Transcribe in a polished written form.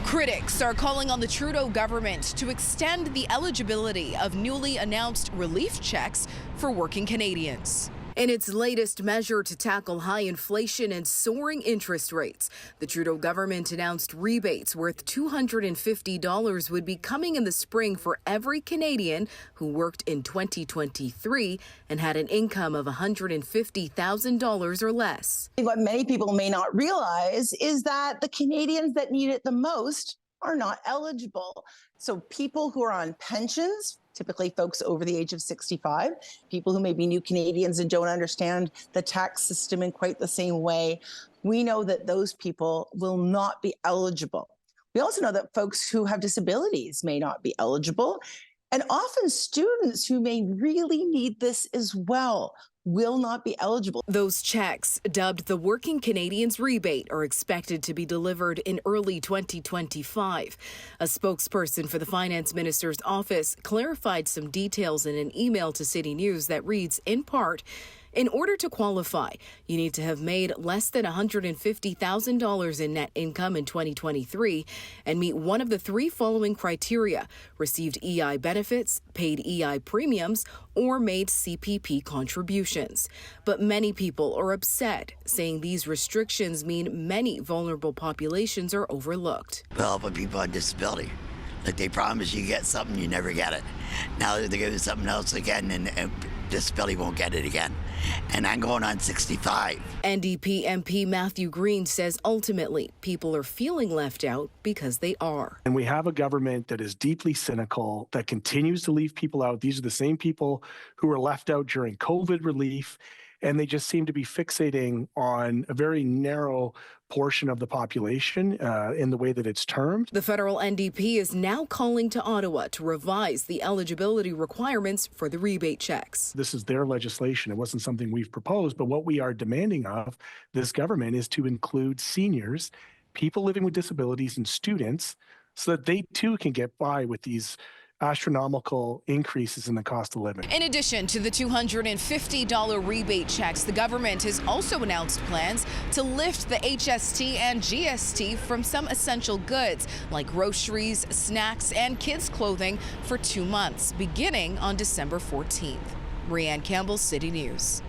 Critics are calling on the Trudeau government to extend the eligibility of newly announced relief checks for working Canadians. In its latest measure to tackle high inflation and soaring interest rates, the Trudeau government announced rebates worth $250 would be coming in the spring for every Canadian who worked in 2023 and had an income of $150,000 or less. What many people may not realize is that the Canadians that need it the most are not eligible. So people who are on pensions, typically folks over the age of 65, people who may be new Canadians and don't understand the tax system in quite the same way, we know that those people will not be eligible. We also know that folks who have disabilities may not be eligible, and often students who may really need this as well will not be eligible. Those checks, dubbed the Working Canadians Rebate, are expected to be delivered in early 2025. A spokesperson for the Finance Minister's office clarified some details in an email to CityNews that reads, in part, in order to qualify, you need to have made less than $150,000 in net income in 2023 and meet one of the three following criteria: received EI benefits, paid EI premiums, or made CPP contributions. But many people are upset, saying these restrictions mean many vulnerable populations are overlooked. Well, for people on disability, like they promise you get something, you never get it. Now they're giving something else again, and disability won't get it again. And I'm going on 65. NDP MP Matthew Green says ultimately people are feeling left out because they are. And we have a government that is deeply cynical, that continues to leave people out. These are the same people who were left out during COVID relief, and they just seem to be fixating on a very narrow portion of the population in the way that it's termed. The federal NDP is now calling to Ottawa to revise the eligibility requirements for the rebate checks. This is their legislation. It wasn't something we've proposed, but what we are demanding of this government is to include seniors, people living with disabilities, and students so that they too can get by with these astronomical increases in the cost of living. In addition to the $250 rebate checks, the government has also announced plans to lift the HST and GST from some essential goods like groceries, snacks, and kids' clothing for 2 months, beginning on December 14th. Rhianne Campbell, City News.